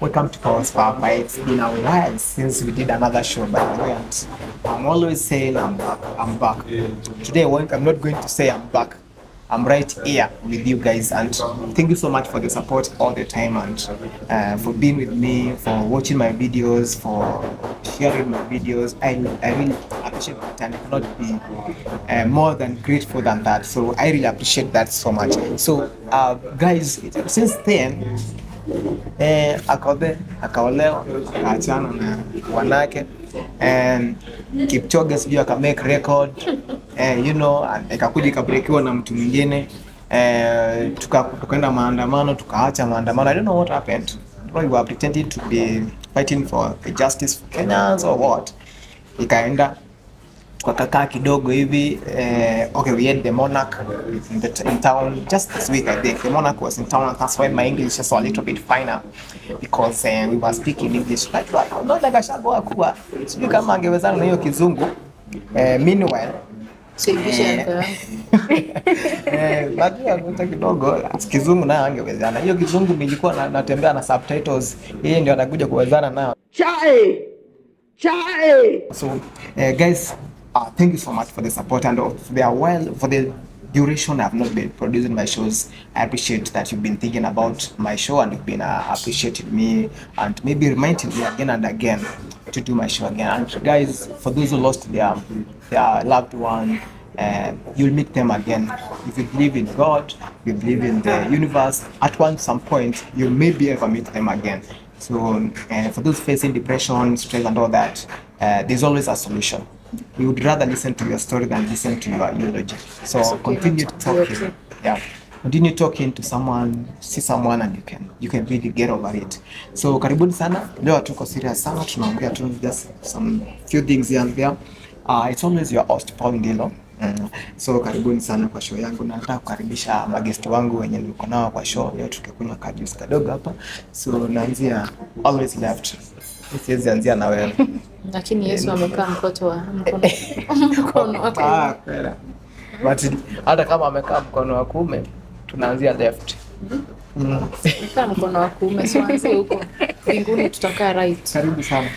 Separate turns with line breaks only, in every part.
welcome to Pause Papa. It's been a while since we did another show, by the way, and I'm always saying I'm back. I'm back. Today, I'm not going to say I'm back. I'm right here with you guys, and thank you so much for the support all the time, and for being with me, for watching my videos, for sharing my videos. I really appreciate that, and I cannot be more than grateful than that. So I really appreciate that so much. So guys, since then akaolewa akaachana na wanake, and Kipchoge sijui aka make record ikakuja ikabrekiwa na mtu mwingine, tukaenda maandamano, tukaacha maandamano. I don't know what happened. We were pretending to be fighting for the justice for Kenyans or what. Ikaenda tukakaa kidogo hivi. Okay, we had the monarch in town just this week. I think the monarch was in town, and that's why my English is a little bit finer, because we were speaking English like not like ashagoa kuwa sijui kama angewezana na hiyo kizungu. Meanwhile baada ya kidogo kizungu nayo angewezana. Hiyo kizungu nilikuwa natembea na subtitles, yeye ndio anakuja kuwezana nao. Chai. So guys, thank you so much for the support, and for the duration I've not been producing my shows. I appreciate that you've been thinking about my show, and you've been appreciating me, and maybe reminding me again and again to do my show again. And guys, for those who lost their loved one, you'll meet them again. If you believe in God, you believe in the universe, some point you maybe ever meet them again. So for those facing depression, stress and all that, there's always a solution. We would rather listen to your story than listen to your eulogy. So continue talking. Yeah. Continue talking to someone, see someone, and you can really get over it. So karibuni sana. Leo tuko serious sana, tunaongea tu just some few things here and there. It's always your host Paul Ndilo. So karibuni sana kwa show yangu, na nataka kukaribisha magesti wangu wenye niko nao kwa show leo. Tukikunywa kajuice kadogo hapa. So naanzia always left. Siwezi anzia na wewe.
Lakini Yesu amekaa mkono wake.
Kwela. But hata kama amekaa mkono wa kuume, tunaanzia left.
Amekaa mkono wa kuume, so anze huko. Mbinguni tutakaa right.
Karibu sana.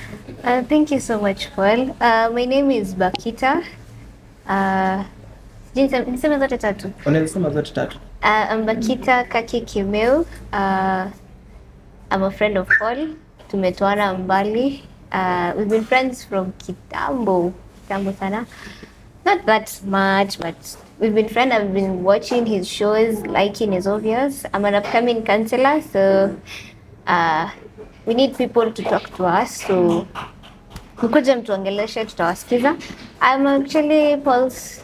Thank you so much, Paul. My name is Bakita. Niseme zote tatu.
Unasema zote tatu.
I'm Bakita Kaki Kimeu. I'm a friend of Paul. Tumetoana mbali. We've been friends from kitambo sana. Not that much, but we've been friends. I've been watching his shows, liking his videos. I'm an upcoming counselor, so we need people to talk to us. So mkuje mtuongeleshe, tutawasikiza. I'm actually Paul's,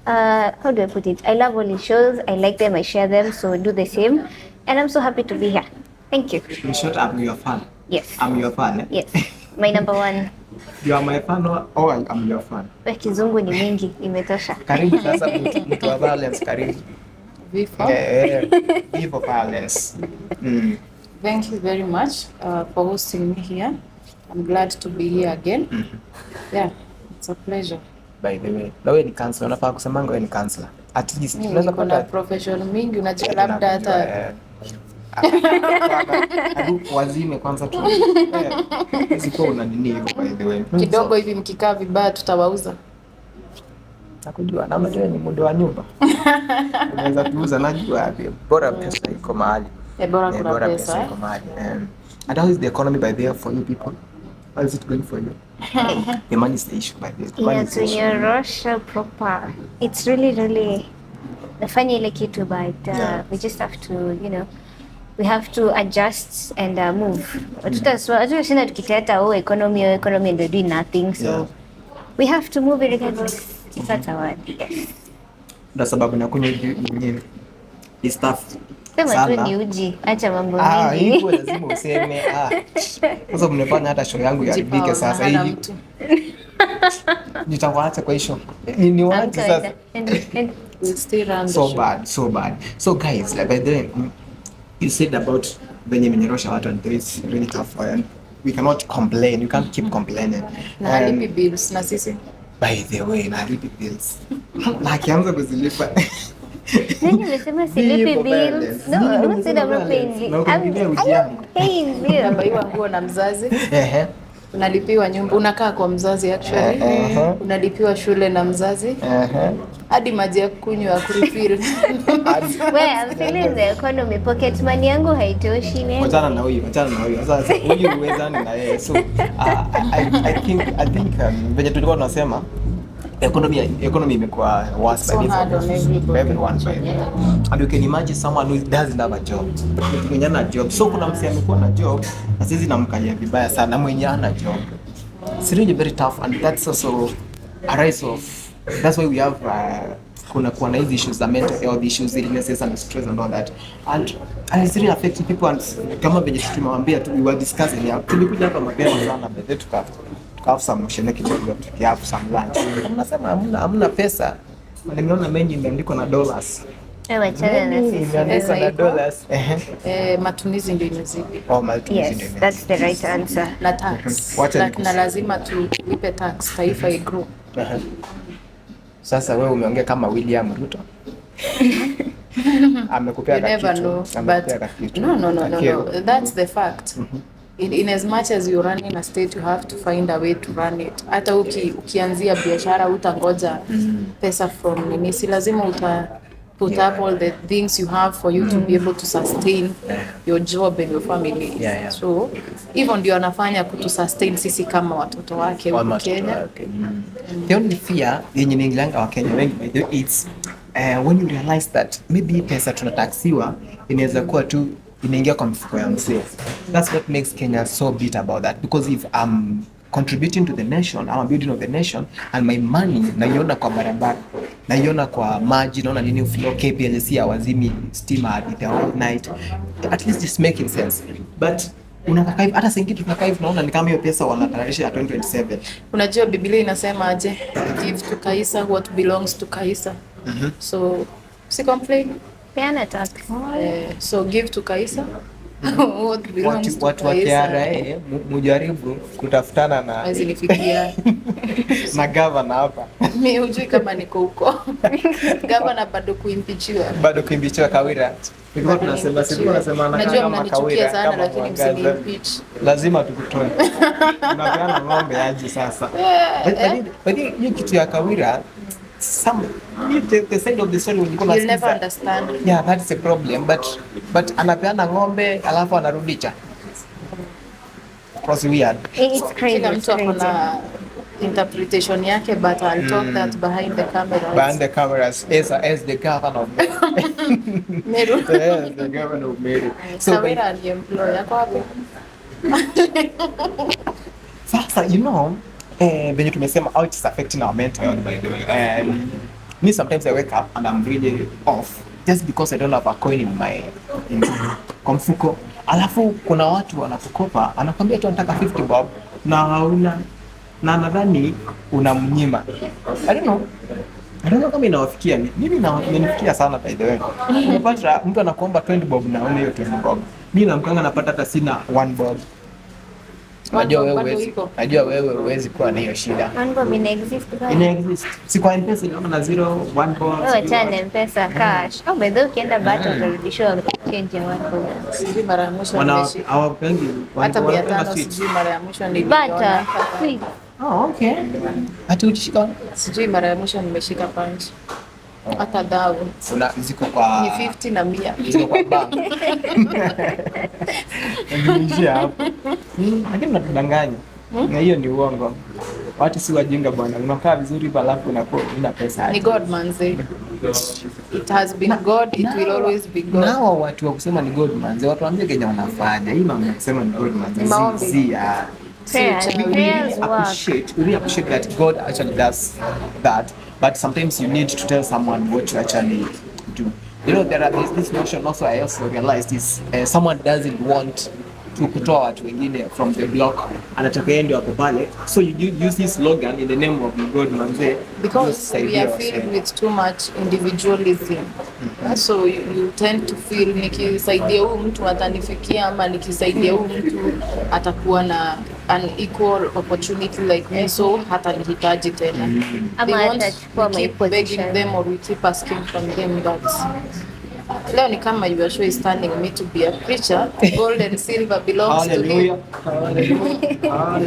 how do I put it? I love all his shows. I like them. I share them. So do the same. And I'm so happy to be here. Thank you.
In short, I'm your fan.
Yes.
I'm your fan.
Yes. My number one.
You are my fan or I'm your fan?
Kizungu ni mingi, imetosha.
Karibu sasa mtu wa balance, karibu. Vivo balance.
Thank you very much for hosting me here. I'm glad to be here again. Yeah, it's a pleasure.
By the way, wewe ni counselor, unafaa kusema wewe ni counselor. At least
unaweza kupata professional mingi, unajua labda hata
wazime kwanza tu. Siko una nini hivyo by the way.
Kidogo hivi mkikaa vibaya tutawauza.
Nakujua na unajua ni muda wa nyumba. Unaweza kuuza, najua hapo. Bora pesa iko mahali.
Bora kuna pesa
iko mahali. And how is the economy by there for you people? How is it going for you? The money is the issue by there.
Yes, when you're Russia proper, it's really nafanya ile kitu, but we just have to, we have to adjust and move. Tutashinda tukiteta economy and doing nothing, so we have to move it regardless. That's our word. Yes.
Ndio sababu nakunywa nyinyi ni stuff.
Sema tu ni uji, acha mambo mengi.
Hivyo lazima useme sasa mnafanya hata show yangu iharibike sasa hivi. Nitawaacha kwa hiyo. Ni waache sasa.
We'll stay around.
So bad. So guys, like by the way, you said about venye menyorosha watu, and it's really tough, and we cannot complain. You can't keep complaining.
Na halipi bills na sisi.
By the way, na halipi bills. Na kianza kuzilipa.
Nani amesema silipi bills? No, who said I'm not paying bills? I'm paying bills.
Unabaiwa nguo na mzazi. Unalipiwa nyumba, unakaa kwa mzazi actually. Unalipiwa shule na mzazi. Hadi maji ya kunywa ya kurefill.
I'm feeling the economy. Pocket money yangu haitoshi nene.
Wachana na huyu. Sasa huyu uwezani na yeye. So I think venye tulikuwa tunasema economy imekuwa worse by everyone. And you can imagine someone who doesn't have a job. Mwenye ana job. So kuna msee amekuwa na job, na sisi namkalia vibaya sana mwenye ana job. It's really very tough, and that's also a rise of, that's why we have kuna na hizi issues, the mental health issues, illnesses and stress and all that, and it's really affecting people. And kama venye tumewambia we were discussing ya tulikuja hapa mapema sana bado tuka have some mshene kidogo, tuki have some lunch. Mnasema hamna pesa, nimeona menu imeandikwa na dollars.
Wachana na sisi.
Imeandikwa na dollars.
Matumizi ndio imezidi.
Yes, that's the right answer.
Na tax. Na lazima tulipe tax, taifa igrow.
Sasa wewe umeongea kama William Ruto. Amekupea kitu.
No. That's the fact. In as much as you're running a state, you have to find a way to run it. Hata ukianzia biashara utangoja pesa from nini, si lazima put up all the things you have for you to be able to sustain your job and your family. So even ndio anafanya kutusustain sisi kama watoto wake huko Kenya.
The only fear yenye inaingilanga wa Kenya wengi, it's when you realize that maybe pesa tunataxiwa inaweza kuwa tu inaingia kwa mfuko ya msee. That's what makes Kenya so bitter about that, because if I'm contributing to the nation, I'm a building of the nation, and my money naiona kwa barabara, naiona kwa maji, naona nini uflow, KPLC hawazimi stima the whole night, at least it's making sense. But unakaa hivi, hata singine tunakaa hivi naona ni kama hiyo pesa wanatayarisha ya 2027.
Unajua Biblia inasema aje? Give to Caesar what belongs to Caesar. So si complain.
Peana tax.
So give to Caesar what belongs to
Caesar. Watu KRA mujaribu kutafutana na
azinifikia
na governor hapa.
Mimi hujui kama niko huko. Governor bado kuimpichiwa
Kawira. Tulikuwa tunasema
najua mnanichukia sana lakini msiniimpeach.
Lazima tukutoe. Unapeana ng'ombe aje sasa. But hiyo kitu ya Kawira, the side of the story when
you'll never understand.
Yeah, that's a problem, but anapeana ng'ombe alafu anarudisha. It's weird.
It's crazy.
Kila mtu akona interpretation yake, but I'll talk that behind the cameras.
Behind the cameras, as the governor of
Meru.
Yes, the governor of Meru.
So Kawira ni employee yako hapo.
Sasa, when tumesema how it's affecting our mental health, by the way. Me sometimes I wake up and I'm really off just because I don't have a coin in my kwa mfuko. Alafu kuna watu wanakukopa, anakuambia tu anataka 50 bob na hauna, na nadhani unamnyima. I don't know kama inawafikia mimi, inanifikia sana by the way. Unapata mtu anakuomba 20 bob na una hiyo 20 bob. Mimi namkanga napata hata sina 1 bob. Najua wewe huwezi kuwa na hiyo shida.
Mambo ina exist.
Si kwa M-Pesa kama na 0 1 bob.
Wewe chana M-Pesa cash. Au bado ukienda bata utarudishwa change ya 1 bob.
Sijui mara ya mwisho nimeshika.
Hawapengi.
Hata 500 sijui mara ya mwisho niliona.
Bata.
Okay. Hata ukishika.
Sijui mara ya mwisho nimeshika punch. Hata dau.
Ziko kwa
ni 50 na 100.
Ziko kwa bank. Ndio hapo. Lakini natudanganya. Na hiyo ni uongo. Watu si wajinga bwana. Unakaa vizuri balafu unakuwa una pesa.
Ni God manze. It has been God, it will always be God.
Nao watu wa kusema ni God manze, watu waambie Kenya wanafanya. Hii mambo ya kusema ni God manze. We really appreciate that God actually does that, but sometimes you need to tell someone what you actually do. There is this notion also I also realized is someone doesn't want kutoa watu wengine from the block, anataka yeye ndio hapo pale, so you use this slogan in the name of God manze,
because we are filled with too much individualism. So you tend to feel nikisaidia huyu mtu atanifikia, ama nikisaidia huyu mtu atakuwa na an equal opportunity like me, so hata nihitaji tena. They want to keep begging them or we keep asking from them, but leo ni kama you are sure standing me to be a preacher. Gold and silver belongs to him.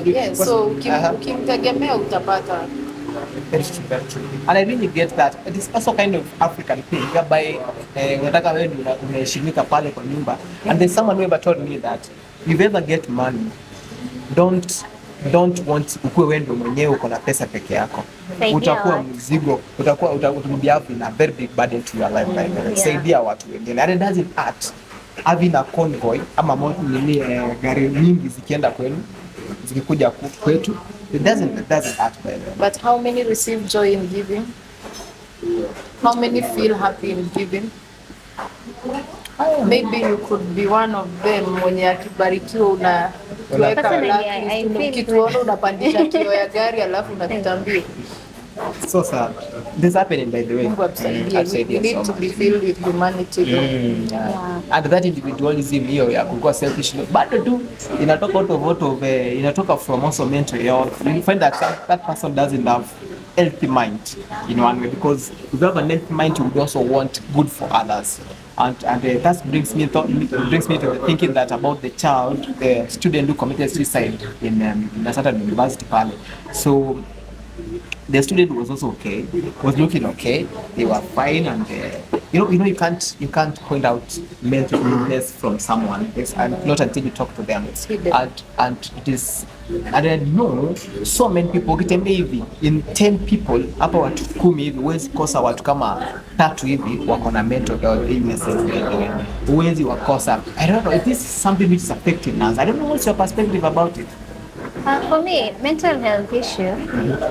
Yeah, so ukimtegemea utapata.
Very true. And I really get that. It is also kind of African thing whereby unataka wewe unaheshimika pale kwa nyumba, and there's someone who ever told me that if you ever get money, don't want ukue wewe ndio mwenyewe uko na pesa peke yako. Utakuwa mzigo, utakuwa in a very big burden to your life, right? Saidia watu wengine. And it doesn't hurt having a convoy ama gari nyingi zikienda kwenu, zikikuja kwetu. It doesn't hurt by them.
But how many receive joy in giving? How many feel happy in giving? Maybe you could be one of them mwenye akibarikiwa unaweka laki, ukituona unapandisha kio ya gari alafu unatambia.
So sad. This happening by the way.
We need to be filled with humanity.
And that individualism hiyo ya kuwa selfish bado tu inatoka from also mental health. You find that that person doesn't have healthy mind in one way, because if you have an healthy mind you would also want good for others. And that brings me to the thinking that about the student who committed suicide in a certain university pale. So the student was also okay, was looking okay, they were fine, and you can't point out mental illness from someone, and not until you talk to them. And it is, and I know so many people ukitembea hivi in 10 people hapa watu 10 hivi huwezi kosa watu kama 3 hivi wako na mental health illnesses. Huwezi wakosa. I don't know if this is something which is affecting us. I don't know what's your perspective about it.
For me, mental health issue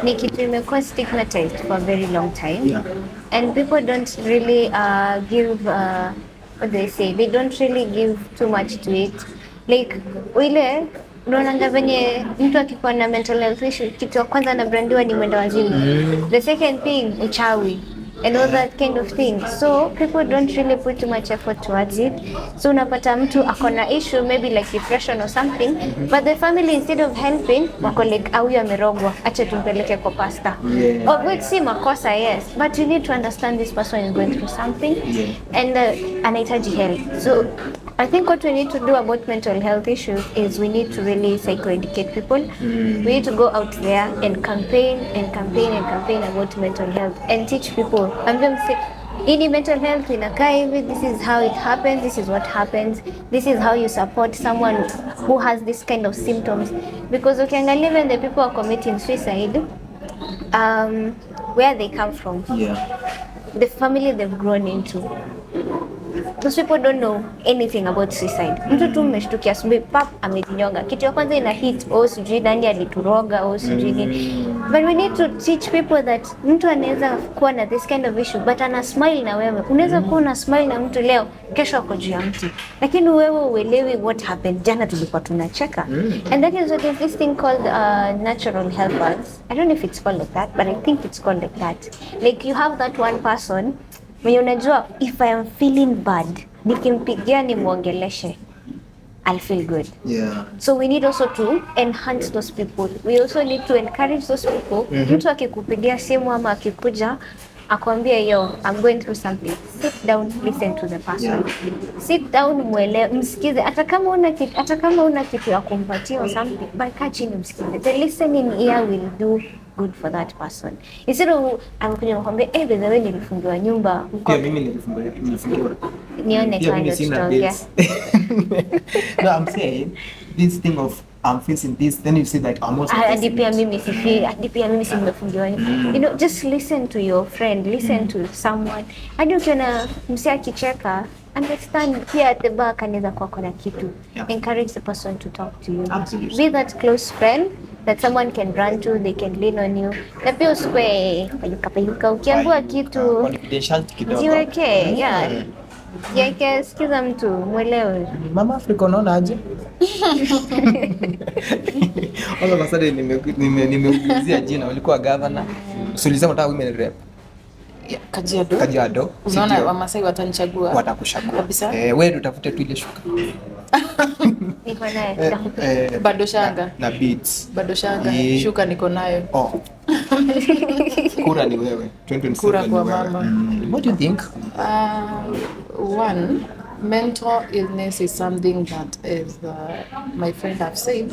ni kitu imekuwa stigmatized for a very long time, and people don't really give what do they say? They don't really give too much to it. Like ile unaona venye mtu akikuwa na mental health issue, kitu ya kwanza anabrandiwa ni mwenda wazimu. The second thing, uchawi and all that kind of thing. So people don't really put too much effort towards it. So unapata mtu akona issue maybe like depression or something, but the family instead of helping wako like huyu amerogwa, acha tumpeleke kwa pastor. Of which si makosa, yes, but you need to understand this person is going through something and anahitaji help. So I think what we need to do about mental health issues is we need to really psychoeducate people. We need to go out there and campaign about mental health and teach people. I'm going to say, in mental health inakaa hivi, this is how it happens, this is what happens, this is how you support someone who has this kind of symptoms. Because ukiangalia even the people who are committing suicide, where they come from, the family they've grown into. Those people don't know anything about suicide. Mtu tu umeshtukia asubuhi pap amejinyonga. Kitu ya kwanza ina hit sijui nani alituroga sijui nini. But we need to teach people that mtu anaweza kuwa na this kind of issue but ana smile na wewe. Unaweza kuwa na smile na mtu leo, kesho ako juu ya mti. Lakini wewe uelewi what happened. Jana tulikuwa tunacheka. And that is what is this thing called natural helpers. I don't know if it's called like that, but I think it's called like that. Like you have that one person when unajua, if I am feeling bad, nikimpigia nimwongeleshe, I'll feel good. So we need also to enhance those people. We also need to encourage those people. Mtu akikupigia simu ama akikuja akwambia yo, I'm going through something. Sit down, listen to the person. Sit down, msikize. Hata kama una kitu ya kumpatia or something, but kaa chini msikize. The listening ear will do good for that person. Instead of anakuja nakwambia by the way nilifungiwa nyumba.
Pia mimi nilifungiwa.
Nione kando tutaongea.
No, I'm saying this thing of I'm facing this, then you say like almost
hadi pia mimi si nimefungiwa. You know, just listen to your friend, listen to someone. Hadi ukiona msi akicheka, understand pia at the back anaweza kuwa kuna kitu. Encourage the person to talk to you.
Absolutely.
Be that close friend that someone can run to, they can lean on you. Na pia usikwe payuka ukiambiwa kitu
confidentiality kidogo.
jiweke, Yake sikiza mtu mwelewe.
Mama Africa unaona aje? All of a sudden nimeuguzia jina ulikuwa governor. So ulisema unataka women rep. Kajiado.
Unaona Wamasai watanichagua.
Watakuchagua.
Kabisa.
Wewe utafute tu ile shuka.
Niko naye.
Bado shanga.
Na beats.
Bado shanga. Shuka niko nayo.
Oh. Kura ni wewe. 2027
Kura kwa mama.
What do you think?
One, mental illness is something that, as my friend have said,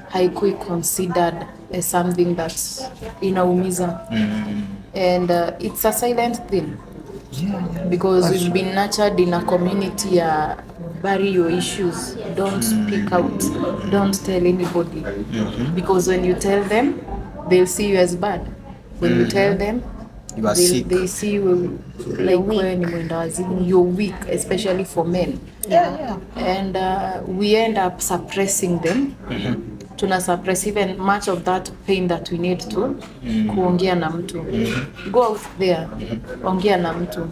haikuwi considered as something that's inaumiza. And it's a silent thing. Because we've been nurtured in a community, bury your issues, don't speak out, don't tell anybody. Because when you tell them, they'll see you as bad. When you tell them,
you are sick.
They see you like when you're weak, especially for men. And we end up suppressing them. Tuna suppress even much of that pain that we need to kuongea na mtu. Go out there, ongea na mtu.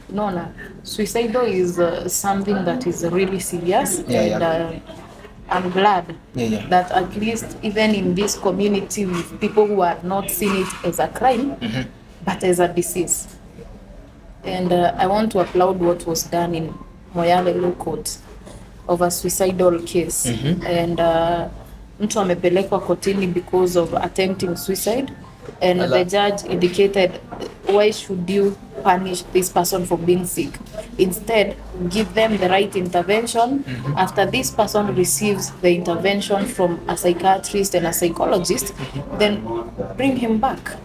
Unaona, suicidal is something that is really serious. And I'm glad that at least even in this community with people who are not seeing it as a crime, but as a disease. And I want to applaud what was done in Moyale Law Court of a suicidal case. And mtu amepelekwa kotini because of attempting suicide. And the judge indicated, why should you punish this person for being sick? Instead, give them the right intervention. After this person receives the intervention from a psychiatrist and a psychologist, then bring him back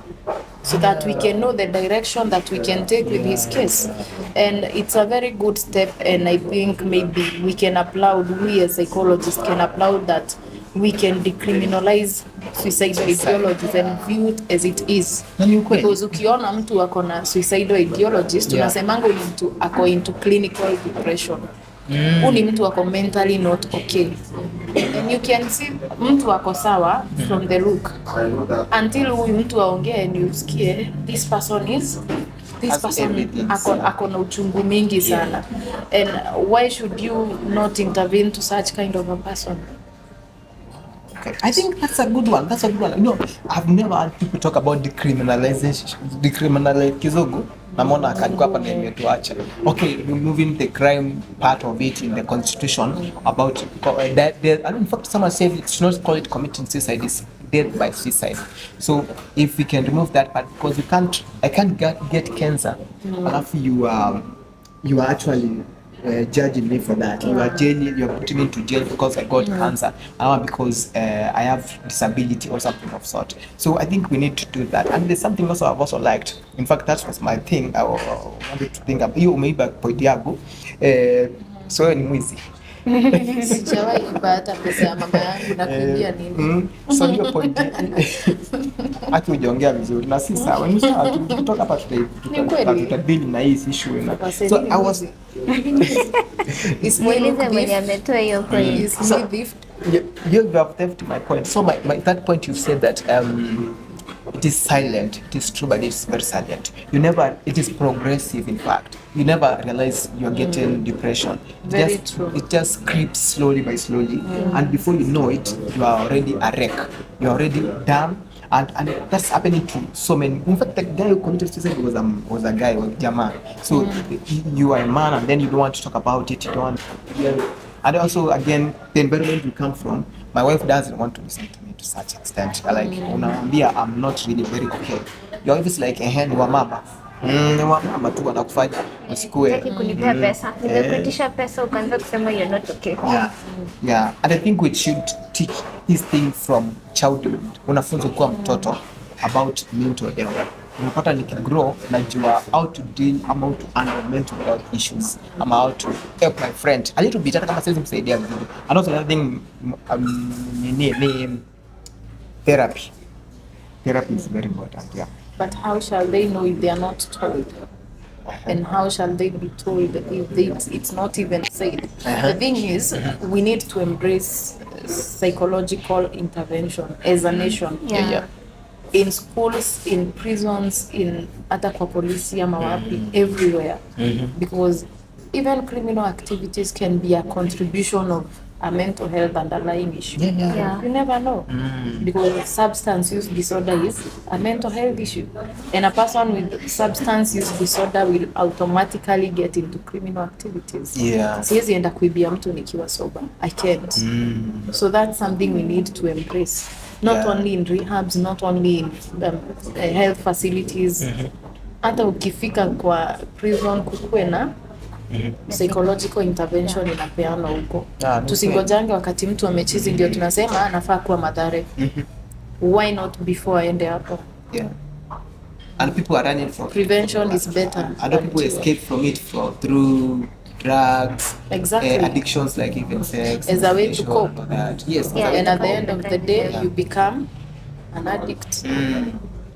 so that we can know the direction that we can take with his case. And it's a very good step, and I think maybe we can applaud, we as psychologists can applaud that we can decriminalize suicidal ideologies and view it as it is. Because ukiona mtu ako na suicidal ideologies, tunasemanga ni mtu ako into clinical depression. Uni mtu ako mentally not okay. And you can see mtu ako sawa from the look. Until huyu mtu aongee and you skie this person ako na uchungu mingi sana. And why should you not intervene to such kind of a person?
Okay. I think that's a good one. You know, I've never heard people talk about decriminalization. Kizogo, namona akajua hapa na imetuacha. Okay, removing the crime part of it in the constitution about that. In fact, someone said it's not call it committing suicide, it's death by suicide. So if we can remove that part, because I can't get cancer. Alafu you are actually judging me for that. You're putting me into jail because I got cancer, because I have disability or something of sort. So I think we need to do that. And there's something also I've also liked. In fact, that was my thing. I wanted to think of you maybe point yangu. So ni mwizi.
Sijawahi kupata pesa ya mama yangu na kuingia nini.
So hiyo point haki ujiongea vizuri na si sawa. Ni sawa tukitoka hapa tutabili na hii issue na. So I was
Mweleze mwenye ametoa hiyo point.
You have theft my point. So that point you said that it is silent. It is true, but it's very silent. It is progressive, in fact. You never realize you're getting depression.
Very true.
It just creeps slowly by slowly. And before you know it, you are already a wreck. You're already done. And that's happening to so many. In fact, the guy who committed suicide was a guy, was Jama. So you are a man, and then you don't want to talk about it. You don't want. And also, again, the environment we come from. My wife doesn't want to listen to me to such extent. Like, unaambia I'm not really very okay. Your wife is like, ni wa mama. Ni wa mama tu wanakufanya usikue.
Kunipea pesa. Nimekuitisha pesa ukaanza kusema you're not okay.
Yeah. And I think we should teach this thing from childhood. Unafunza kuwa mtoto about mental health. Unapata nikigrow najua how to deal, how to handle mental health issues. How to help my friend a little bit, hata kama siwezi msaidia vizuri. And also another thing, therapy is very important.
But how shall they know if they are not told? And how shall they be told if it's not even said? The thing is, we need to embrace psychological intervention as a nation. In schools, in prisons, in hata kwa polisi ama wapi, everywhere. Because even criminal activities can be a contribution of a mental health underlying issue.
Yeah.
You never know. Because substance use disorder is a mental health issue. And a person with substance use disorder will automatically get into criminal activities. Siwezi enda kuibia mtu nikiwa sober. I can't. So that's something we need to embrace. Not only in rehabs, not only in health facilities. Hata ukifika kwa prison kukuwe na psychological intervention inapeana huko. Tusingojange wakati mtu amechizi ndio tunasema anafaa kuwa Mathare. Why not before aende hapo?
And people are running from
prevention is better.
And people escape from it through drugs, addictions like even sex,
as a way to cope.
Yes,
and at the end of the day, you become an addict.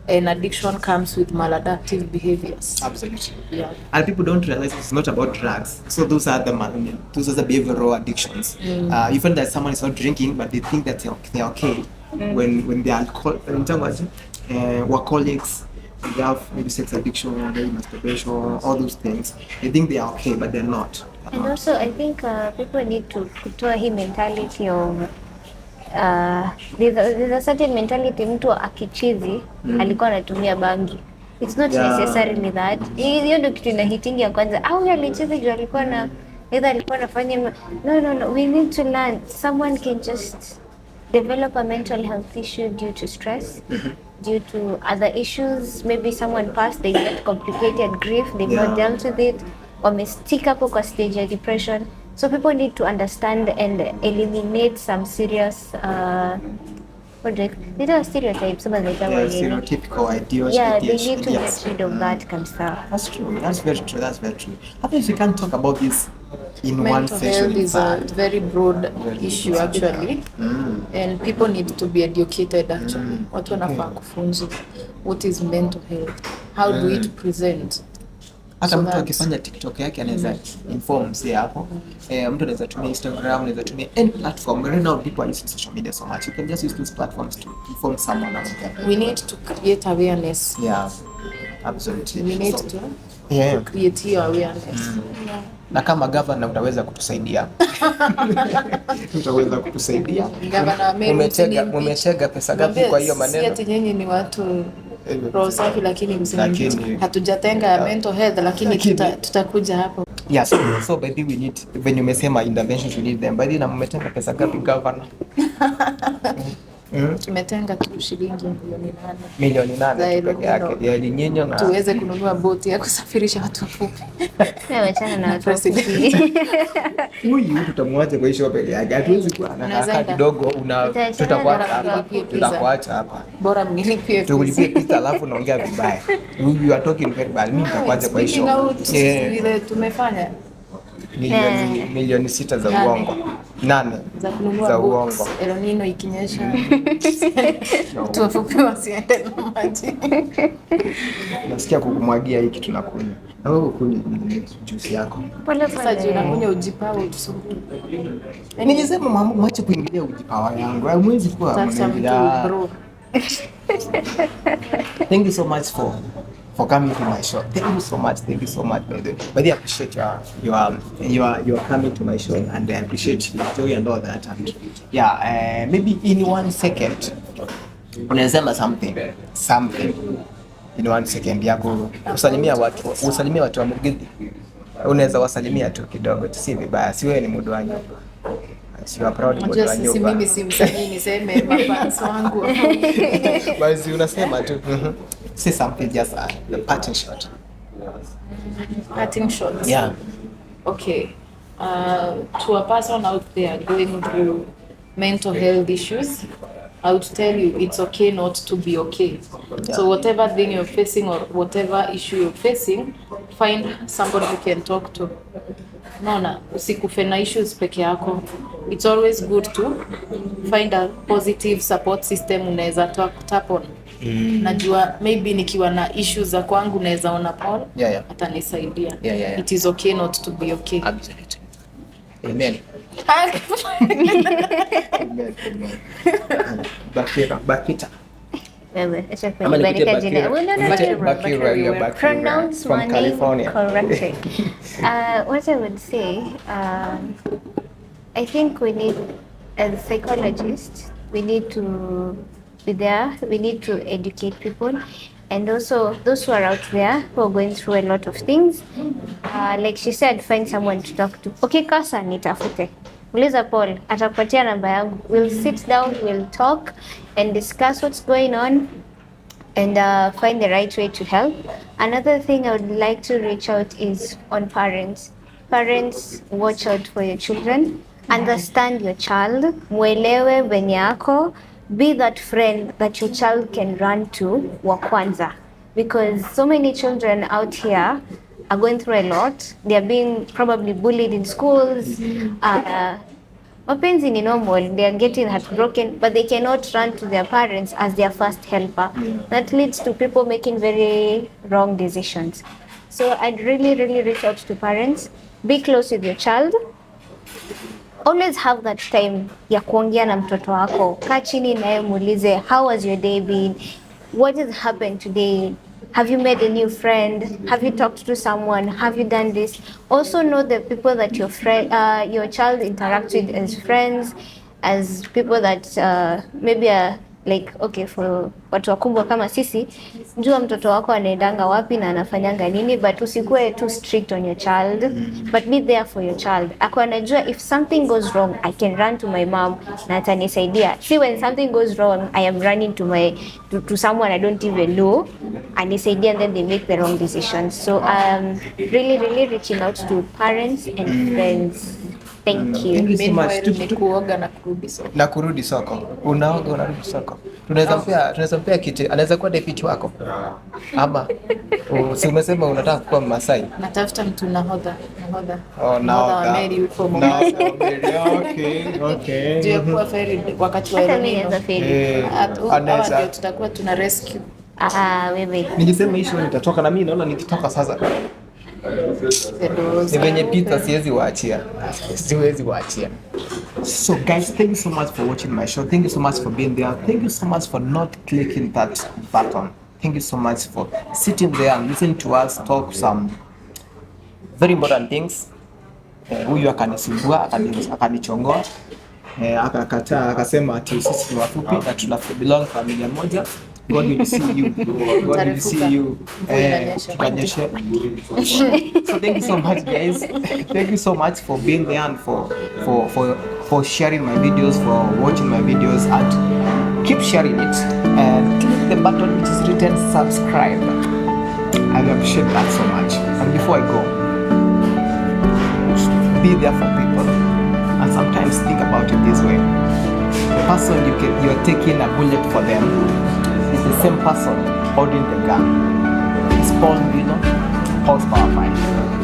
And addiction comes with maladaptive behaviors.
Absolutely.
Yeah.
And people don't realize it's not about drugs. So those are the behavioral addictions. You find that someone is not drinking, but they think that they're okay when they are workaholics. They have maybe sex addiction, maybe masturbation, all those things. They think they are okay, but they're not.
And also, I think people need to kutoa hii mentality of there's a certain mentality mtu akichizi alikuwa anatumia bangi. It's not necessarily that. Hiyo ndio kitu inahitingi ya kwanza. Au alichizi juu alikuwa na either alikuwa anafanya no, we need to learn. Someone can just develop a mental health issue due to stress, due to other issues. Maybe someone passed, they get complicated grief, they've not dealt with it, or may stick up kwa stage of depression. So people need to understand and eliminate some serious stereotypes.
Stereotypical ideas.
Yeah, they need to get rid of that kind of stuff.
That's true. That's very true. I think we can talk about this in one session.
Mental health is a very broad issue actually, and people need to be educated actually. Watu wanafaa kufunzwa what is mental health, how do it present.
Hata mtu akifanya TikTok yake anaweza inform hapo. Mtu anaweza tumia Instagram, anaweza tumia any platform. Right now people are using social media so much. You can just use these platforms to inform someone else.
We need to create awareness.
Yeah, absolutely.
We need to create your awareness.
Na kama governor utaweza kutusaidia. Utaweza kutusaidia. Umetega pesa gapi kwa hiyo maneno?
Si ati nyinyi ni watu roho safi lakini hatujatenga mental health lakini tutakuja hapo.
Yes, so by the we need, when you umesema interventions we need them. By the na mmetenga pesa gapi governor?
Tumetenga tu shilingi
milioni 8 peke yake. Ya linyinyo na
tuweze kununua boti ya kusafirisha watu wafupi.
Wachana na watu wafupi.
Huyu tutamwacha kwa hiyo peke yake. Hatuwezi kuwa na haraka kidogo tutakuacha hapa.
Bora mnilipie pesa.
Tulipie pesa alafu naongea vibaya. You are talking very bad. Mimi nitakuacha kwa hiyo.
Vile tumefanya
milioni 6 za uongo. 8 za uongo.
El Nino ikinyesha. Tuwafupi wasiende na maji.
Nasikia kukumwagia hiki tunakunywa. Na wewe kunywa juice yako.
Sasa juu unakunywa ujipawa utusumbue.
Ningesema mama mwache kuingilia ujipawa yangu. Hamwezi kuwa
bro.
Thank you so much for coming to my show. Thank you so much by the way. But I appreciate your coming to my show, and I appreciate your joy and all that. And yeah, maybe in 1 second unasema something in 1 second yako usalimia watu wa Mugithi. Unaweza wasalimia tu kidogo, si vibaya, si wewe ni mudu wangu. Si wa proud mudu wangu.
Sisi mimi si msanii niseme mafans wangu.
Basi unasema tu. Say something, just the parting shot.
Parting shot.
Yeah.
Okay. To a person out there going through mental health issues, I would tell you it's okay not to be okay. Yeah. So whatever thing you're facing or whatever issue you're facing, find somebody you can talk to. Naona usikufe na issues peke yako. It's always good to find a positive support system unaweza tap on. Najua maybe nikiwa na issues za kwangu naweza ona Paul atanisaidia. It is okay not to be okay.
Absolutely. Amen. Amen. Bakita.
Wewe, acha
Ama nikute
kunibandika jina.
Bakira.
Oh, no, no,
Nikute
no.
Bakira, you're Bakira
Pronounce
from
my
California.
name correctly. What I would say, I think we need, as psychologists, we need to be there. We need to educate people, and also those who are out there who are going through a lot of things. Like she said, find someone to talk to. Okay, kasa nitafute. Uliza Paul, atakupatia namba yangu. We'll sit down, we'll talk and discuss what's going on and find the right way to help. Another thing I would like to reach out is on parents. Parents, watch out for your children. Understand your child. Mwelewe venye yako. Be that friend that your child can run to wa kwanza. Because so many children out here are going through a lot. They are being probably bullied in schools. Mapenzi ni normal, they are getting heartbroken, but they cannot run to their parents as their first helper. That leads to people making very wrong decisions. So I'd really reach out to parents. Be close with your child. Always have that time ya kuongea na mtoto wako. Kaa chini naye muulize, how has your day been? What has happened today? Have you made a new friend? Have you talked to someone? Have you done this? Also know the people that your child interacts with as friends, as people that maybe are like, okay, for watu wakubwa kama sisi, jua mtoto wako anaendanga wapi na anafanyanga nini, but usikuwe too strict on your child, but be there for your child. Ako anajua if something goes wrong, I can run to my mom na atanisaidia. See, when something goes wrong, I am running to someone I don't even know, anisaidia, and then they make the wrong decisions. So really reaching out to parents and friends. Thank you.
Thank you so much.
Ni kuoga na kurudi soko.
Na kurudi soko. Unaoga unarudi soko. Tunaweza mpea kiti. Anaweza kuwa deputy wako. Ama si umesema unataka kuwa Masai?
Natafuta mtu nahodha.
Oh, nahodha.
Mary yuko Mombasa.
Okay.
Ndio kwa ferry wakati wa
Hata mimi
Elnino.
naweza feli.
Anaweza.
Ndio tutakuwa tuna rescue.
Wewe.
Nikisema hicho nitatoka na mimi naona nikitoka sasa. Ni venye pizza siwezi waachia. So guys, thank you so much for watching my show. Thank you so much for being there. Thank you so much for not clicking that button. Thank you so much for sitting there and listening to us talk some very important things. Huyu akanisumbua, akanichongoa. Akakataa, akasema ati sisi ni wafupi na tuna belong familia moja. God will see you. God will see you. So thank you so much, guys. Thank you so much for being there and for sharing my videos, for watching my videos, and keep sharing it. And click the button which is written subscribe. I appreciate that so much. And before I go, be there for people. And sometimes think about it this way: the person you're taking a bullet for them is the same person holding the gun. It's Paul, horsepower 5.